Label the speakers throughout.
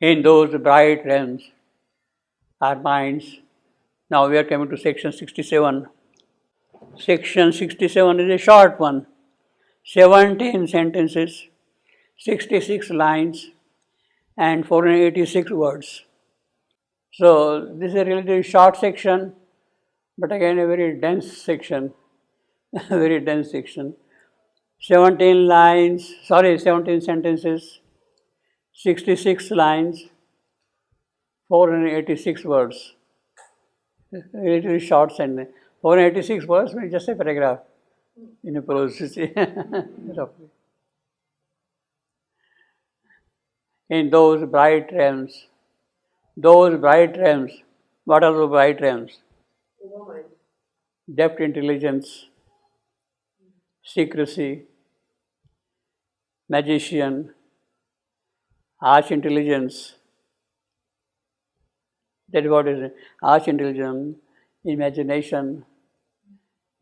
Speaker 1: In those bright realms, our minds. Now we are coming to section 67. Section 67 is a short one, 17 sentences, 66 lines, and 486 words. So this is a relatively short section, but again a very dense section, very dense section. 17 sentences, 66 lines, 486 words. Relatively short sentence. 486 words means just a paragraph in a prose. In those bright realms, what are those bright realms? Depth intelligence, secrecy, magician, arch intelligence. That is what is arch intelligence, imagination,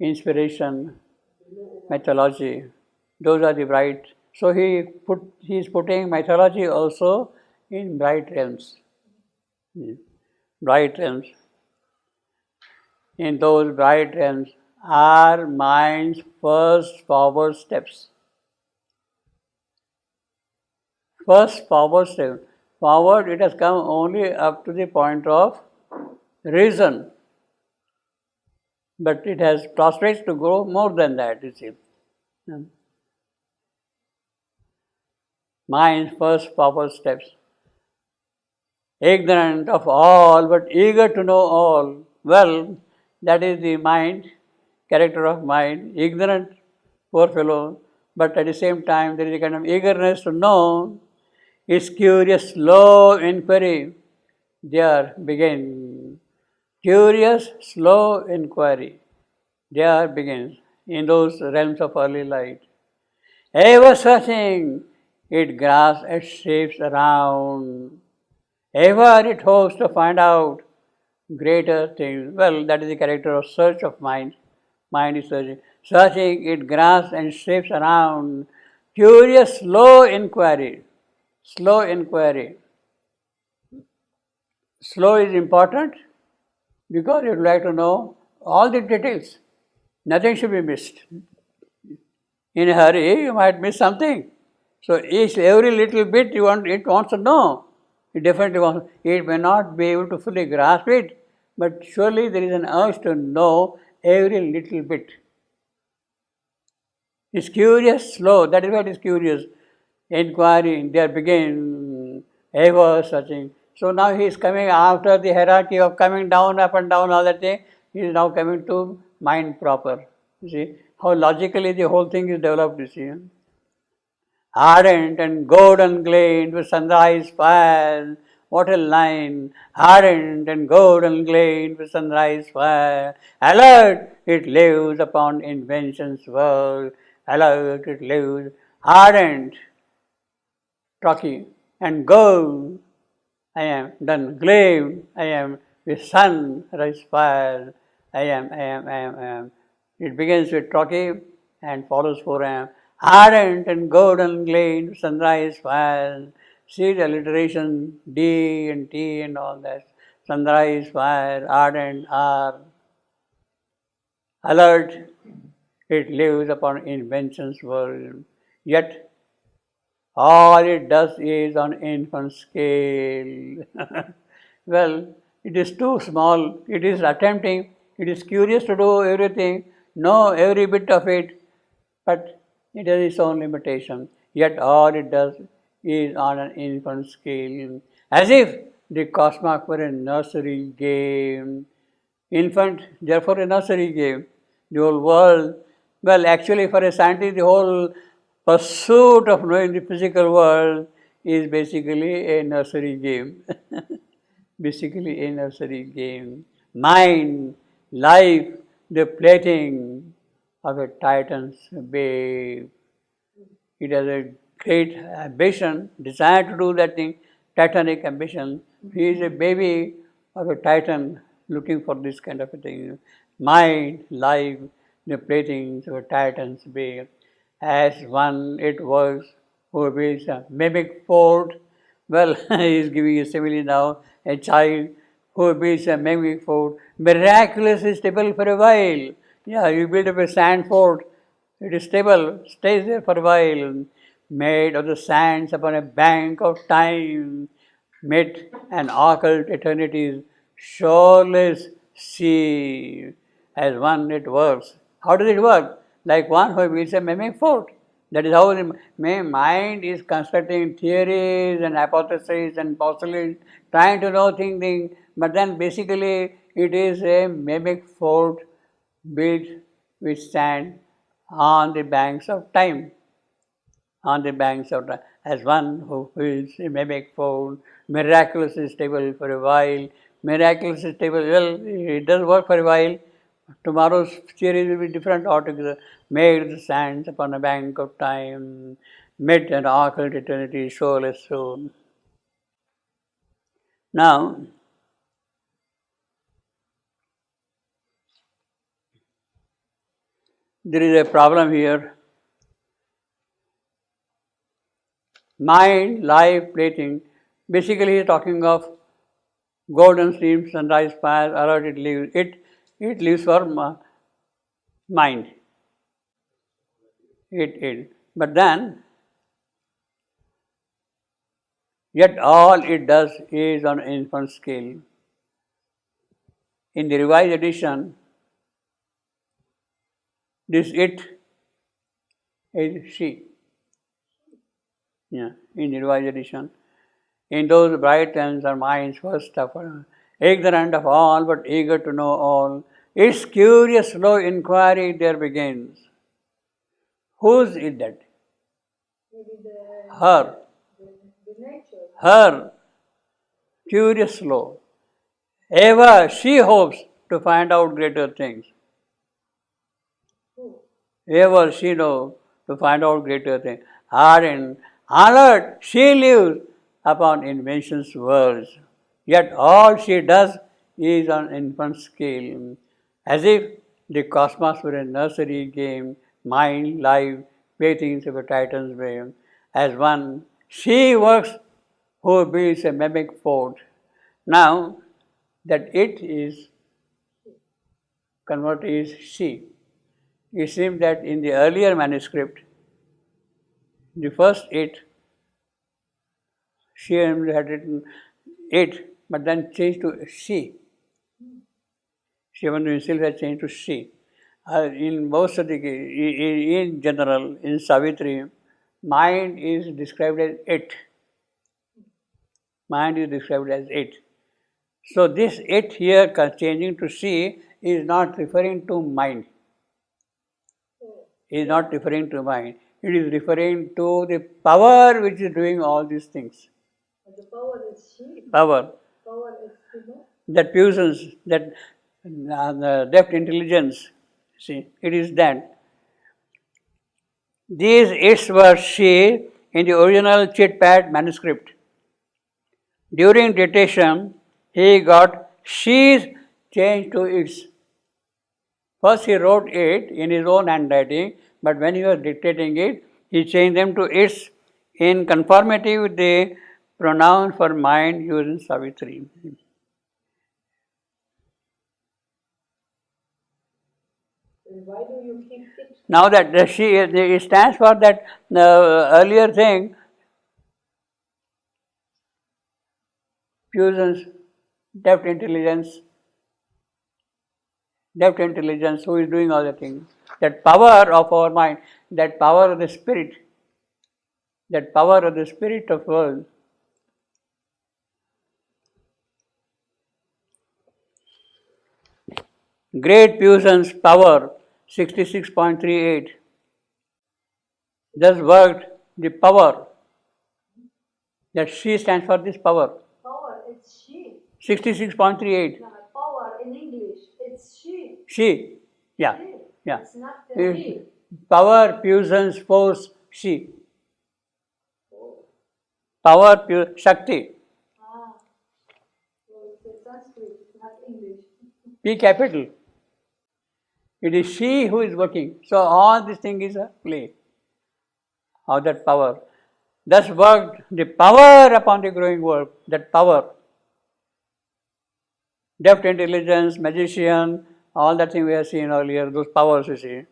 Speaker 1: inspiration, mythology. Those are the bright. So he is putting mythology also in bright realms. Bright realms. In those bright realms are mind's first forward steps. First forward step. Forward, it has come only up to the point of reason. But it has prospects to grow more than that, you see. Mind's first forward steps. Ignorant of all, but eager to know all. Well, that is the mind, character of mind. Ignorant, poor fellow, but at the same time there is a kind of eagerness to know. His curious, slow inquiry, there begins. Curious, slow inquiry, there begins in those realms of early light. Ever searching, it grasps at shapes around. Ever it hopes to find out greater things. Well, that is the character of search of mind. Mind is searching. Searching, it grasps and shapes around. Curious, slow inquiry. Slow inquiry. Slow is important because you would like to know all the details. Nothing should be missed. In a hurry, you might miss something. So every little bit it wants to know. It definitely wants. It may not be able to fully grasp it, but surely there is an urge to know every little bit. It's curious, slow. That is what is curious. Inquiry, there begin, ever searching. So now he is coming after the hierarchy of coming down, up and down, all that thing. He is now coming to mind proper. You see how logically the whole thing is developed. You see, ardent and golden gleamed with sunrise fire. What a line! Ardent and golden gleamed with sunrise fire. Alert, it lives upon invention's world. Alert, it lives. Ardent, rocky, and gold. I am done gleamed. I am with sunrise fire. I am. It begins with rocky and follows for ardent and golden gleamed sunrise fire. See the alliteration, D and T and all that. Sunrise fire, ardent, R. Alert, it lives upon invention's world. Yet all it does is on infant scale. Well, it is too small. It is attempting, it is curious to do everything, know every bit of it, but it has its own limitation. Yet all it does is on an infant scale. As if the cosmos were a nursery game. Infant, therefore a nursery game. The whole world, well, actually for a scientist, the whole pursuit of knowing the physical world is basically a nursery game. Basically a nursery game. Mind, life, the plaything of a titan's babe. It has a great ambition, desire to do that thing, titanic ambition. He is a baby of a titan looking for this kind of a thing. Mind, life, the playthings of a titan's babe. As one it works who builds a mimic fort Well, he is giving a simile now. A child who builds a magnificent fort, miraculously stable for a while. Yeah, you build up a sand fort, it is stable, stays there for a while. Made of the sands upon a bank of time, mid an occult eternity's shoreless sea. As one it works. How does it work? Like one who builds a mimic fort. That is how the mind is constructing theories and hypotheses and postulates, trying to know things, but then basically it is a mimic fort built with sand on the banks of time. On the banks of time, as one who is a mimic fort, miraculously stable for a while, miraculously stable, well, it does work for a while. Tomorrow's theory will be different altogether. Made the sands upon a bank of time, mid and occult eternity, shoreless soul. Now, there is a problem here. Mind, life, plating. Basically, he is talking of golden stream, sunrise, fire, alert, it lives. It lives for mind. It. But then, yet all it does is on infant scale. In the revised edition, this it is she. Yeah, in the revised edition. In those bright times our minds first of all, ignorant of all but eager to know all, its curious slow inquiry there begins. Whose is that? Her. Her. Curious slow. Ever she hopes to find out greater things. Ever she knows to find out greater things. Ardent, alert, she lives upon invention's worlds. Yet all she does is on infant scale, as if the cosmos were a nursery game, mind, life, playthings of a titan's brain. As one, she works who builds a mimic fort. Now, that it is converted is she. It seems that in the earlier manuscript, the first it, she had written it, but then changed to she. Shivananda himself has changed to she. In most of the, in general, in Savitri, mind is described as it. Mind is described as it. So this it here changing to she is not referring to mind. Is not referring to mind. It is referring to the power which is doing all these things.
Speaker 2: The power is she.
Speaker 1: Power.
Speaker 2: Power is she.
Speaker 1: That puissance, that depth intelligence. See, it is that. These its were she in the original Chitpat manuscript. During dictation, he got she's changed to its. First he wrote it in his own handwriting, but when he was dictating it, he changed them to its in conformity with the pronoun for mind used in Savitri.
Speaker 2: Why do you keep it?
Speaker 1: Now that she, it stands for that earlier thing, fusions, depth intelligence, who is doing all the things. That power of our mind, that power of the spirit of world. Great fusion's power, 66.38. Thus worked the power. That she stands for this power.
Speaker 2: Power, it's she.
Speaker 1: 66.38.
Speaker 2: Power in English, it's she.
Speaker 1: She. Yeah.
Speaker 2: She.
Speaker 1: Yeah.
Speaker 2: It's not he.
Speaker 1: Power, fusions, force, she. Power, Shakti.
Speaker 2: So it's Sanskrit, it's not English.
Speaker 1: P capital. It is she who is working. So all this thing is a play of that power. thus worked the power upon the growing world, that power. Deft intelligence, magician, all that thing we have seen earlier, those powers you see.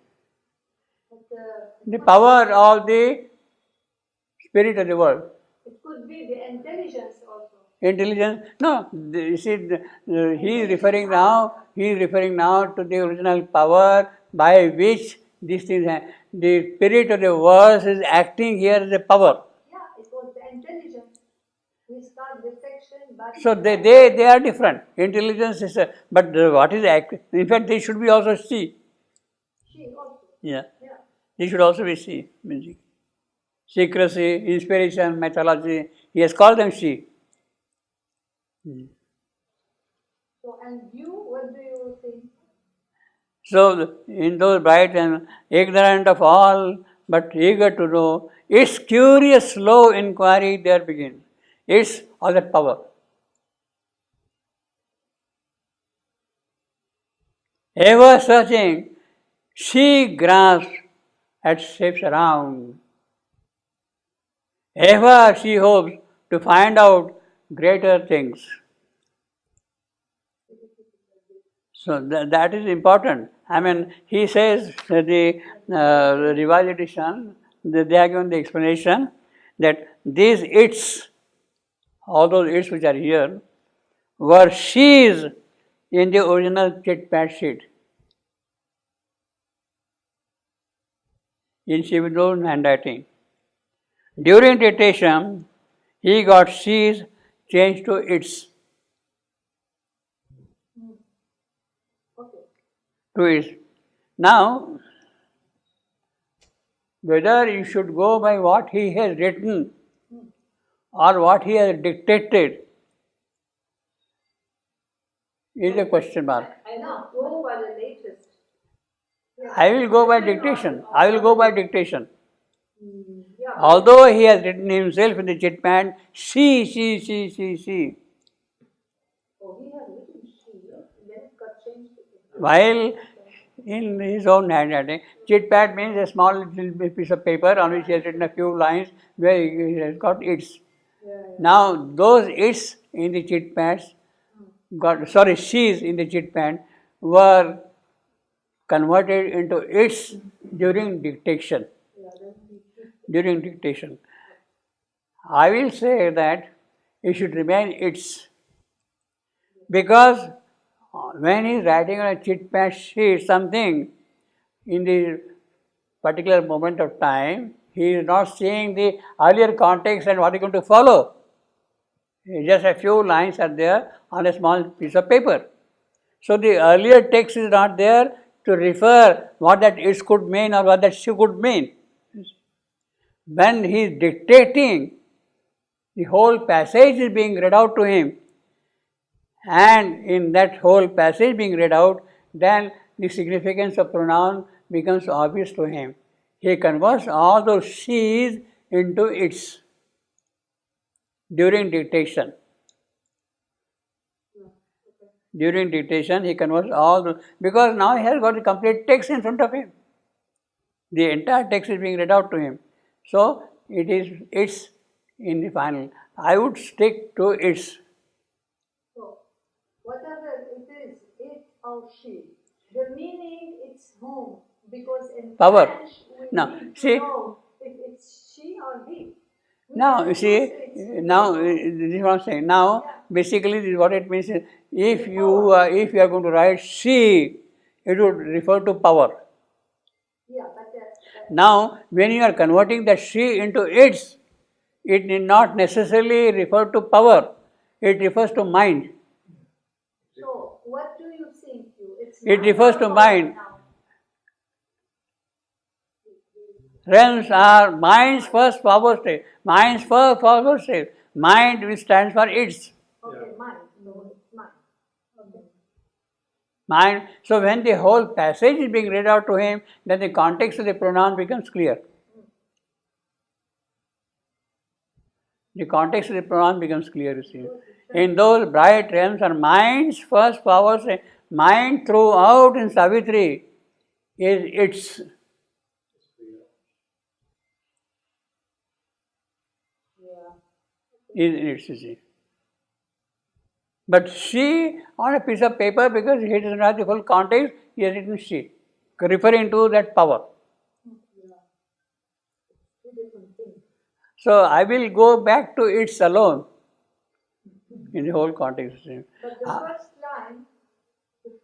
Speaker 1: The power of the spirit of the world.
Speaker 2: It could be the intelligence also.
Speaker 1: Intelligence? No, you see, he is referring now to the original power by which these things, the spirit of the verse is acting here as a power.
Speaker 2: Yeah, it was the intelligence. We start the section, but
Speaker 1: So they are different. Intelligence is, but what is act? In fact, they should be also C.
Speaker 2: she also.
Speaker 1: Yeah,
Speaker 2: Yeah.
Speaker 1: they should also be C. Music, secrecy, inspiration, mythology. He has called them she.
Speaker 2: So, and you, what do you think?
Speaker 1: So, in those bright and ignorant of all, but eager to know, its curious, slow inquiry there begins. It's all that power. Ever searching, she grasps at shapes around. Ever she hopes to find out greater things. So that is important. I mean, he says the revised edition, they are given the explanation that these its, all those its which are here, were she's in the original chit-pat sheet. In Shiva's handwriting. During dictation, he got she's changed to its.
Speaker 2: Okay.
Speaker 1: To its. Now, whether you should go by what he has written or what he has dictated is a question mark.
Speaker 2: I know, go by the latest.
Speaker 1: I will go by dictation. I will go by dictation.
Speaker 2: Yeah.
Speaker 1: Although he has written himself in the chit-pat, she.
Speaker 2: Oh, he has written she, then it got changed.
Speaker 1: While in his own handwriting, chit-pat means a small little piece of paper on which he has written a few lines where he has got its.
Speaker 2: Yeah.
Speaker 1: Now, those its in the chit-pats, she's in the chit-pat were converted into its during dictation. During dictation. I will say that it should remain its, because when he is writing on a chit-pat sheet something in the particular moment of time, he is not seeing the earlier context and what is going to follow. Just a few lines are there on a small piece of paper. So the earlier text is not there to refer what that it could mean or what that she could mean. When he is dictating, the whole passage is being read out to him. And in that whole passage being read out, then the significance of pronoun becomes obvious to him. He converts all those she's into its during dictation. During dictation, he converts all those, because now he has got the complete text in front of him. The entire text is being read out to him. So, it is its in the final. I would stick to its.
Speaker 2: So, whatever it is, it or she, the meaning it's whom, because in
Speaker 1: Power.
Speaker 2: French we
Speaker 1: Now,
Speaker 2: need
Speaker 1: see,
Speaker 2: to know if it's she or he. We
Speaker 1: now,
Speaker 2: cannot
Speaker 1: you see,
Speaker 2: say it's
Speaker 1: now, this is what I'm saying. Now, basically, this is what it means. If you are going to write she, it would refer to power.
Speaker 2: Yeah, but
Speaker 1: Now, when you are converting the she into its, it need not necessarily refer to power. It refers to mind.
Speaker 2: so what do you think?
Speaker 1: It refers to mind.
Speaker 2: Now.
Speaker 1: Realms are mind's first power state. Mind's first power state. Mind which stands for its.
Speaker 2: Okay, mind. No, it's mind. Okay.
Speaker 1: Mind. So when the whole passage is being read out to him, then the context of the pronoun becomes clear. The context of the pronoun becomes clear, you see. In those bright realms are mind's first power state. Mind throughout in Savitri is its. is in its, you see. But she on a piece of paper, because he does not have the full context, he has written she, referring to that power.
Speaker 2: Yeah. Two different things.
Speaker 1: So I will go back to its alone in the whole context.
Speaker 2: But the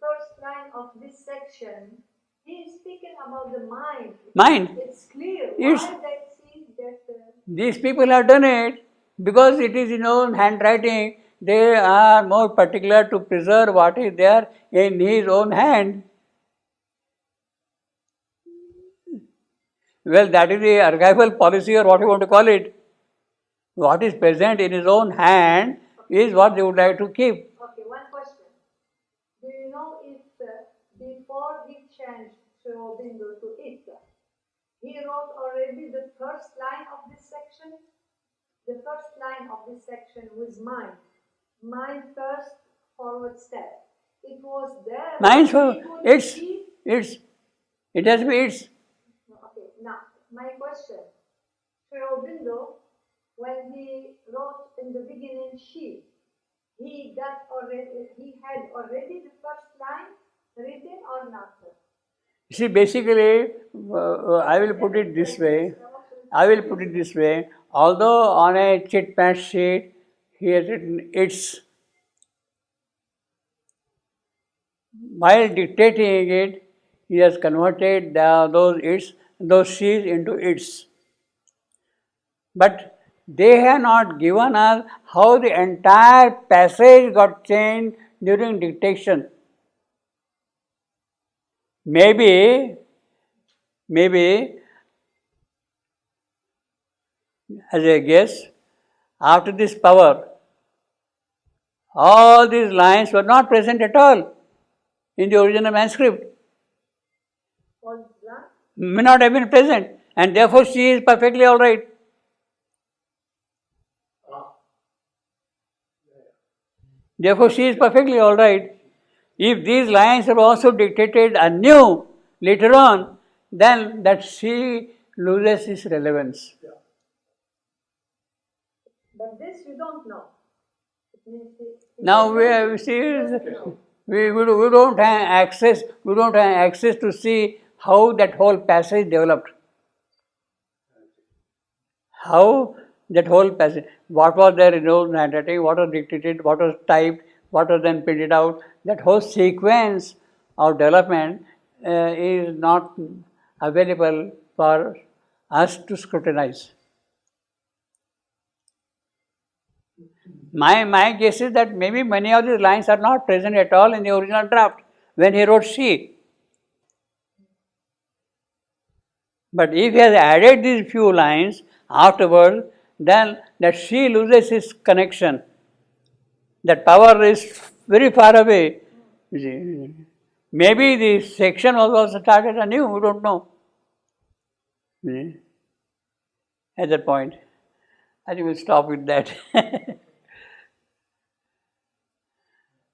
Speaker 2: first line of this section, he is speaking about the mind.
Speaker 1: Mind.
Speaker 2: It's clear.
Speaker 1: It's,
Speaker 2: Why that see that
Speaker 1: these people have done it because it is in own handwriting. They are more particular to preserve what is there in his own hand. Well, that is the archival policy or what you want to call it. What is present in his own hand is what they would like to keep.
Speaker 2: okay, one question. Do you know if before he changed Shrobindo to it, he wrote already the first line of this section? The first line of this section was mind. Mind first, forward step. It was there.
Speaker 1: Mind
Speaker 2: but
Speaker 1: for
Speaker 2: he couldn't
Speaker 1: it's
Speaker 2: see.
Speaker 1: it has to be its.
Speaker 2: Okay, now my question. Shrobindo, when he wrote in the beginning she, he had already the first line written or not?
Speaker 1: See, basically, I will put it this way. Although on a chit pad sheet he has written its, while dictating it, he has converted those she's into its. But they have not given us how the entire passage got changed during dictation. Maybe, as a guess, after this power, all these lines were not present at all in the original manuscript. May not have been present, and therefore she is perfectly all right. Therefore she is perfectly all right. If these lines are also dictated anew later on, then that she loses its relevance.
Speaker 2: But this you don't know.
Speaker 1: Now we don't have access. We don't have access to see how that whole passage developed. How that whole passage, what was there in old handwriting, what was dictated, what was typed, what was then printed out, that whole sequence of development is not available for us to scrutinize. My guess is that maybe many of these lines are not present at all in the original draft when he wrote she. But if he has added these few lines afterwards, then that she loses its connection. That power is very far away. Maybe the section was also started anew, we don't know. At that point. I think we'll stop with that.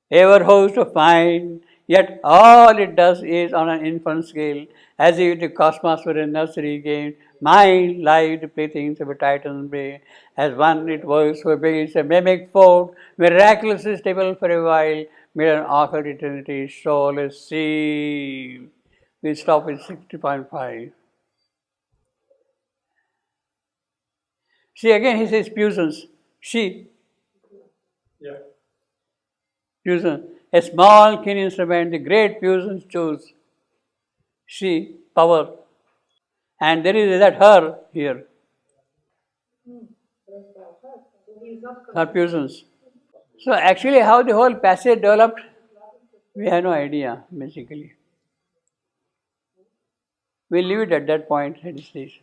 Speaker 1: Ever hopes to find, yet all it does is on an infant scale, as if the cosmos were a nursery game, mind, life, the playthings of a Titan's brain, as one it was so big it's a mimic fort, miraculously stable for a while, made an awful eternity, soulless sea. We stop with 60.5. See, again he says puissance, she.
Speaker 3: Yeah.
Speaker 1: Puissance, a small keen instrument, the great puissance chose. She, power. And there is that her here. Her puissance. So actually how the whole passage developed, we have no idea, basically. We'll leave it at that point at this stage.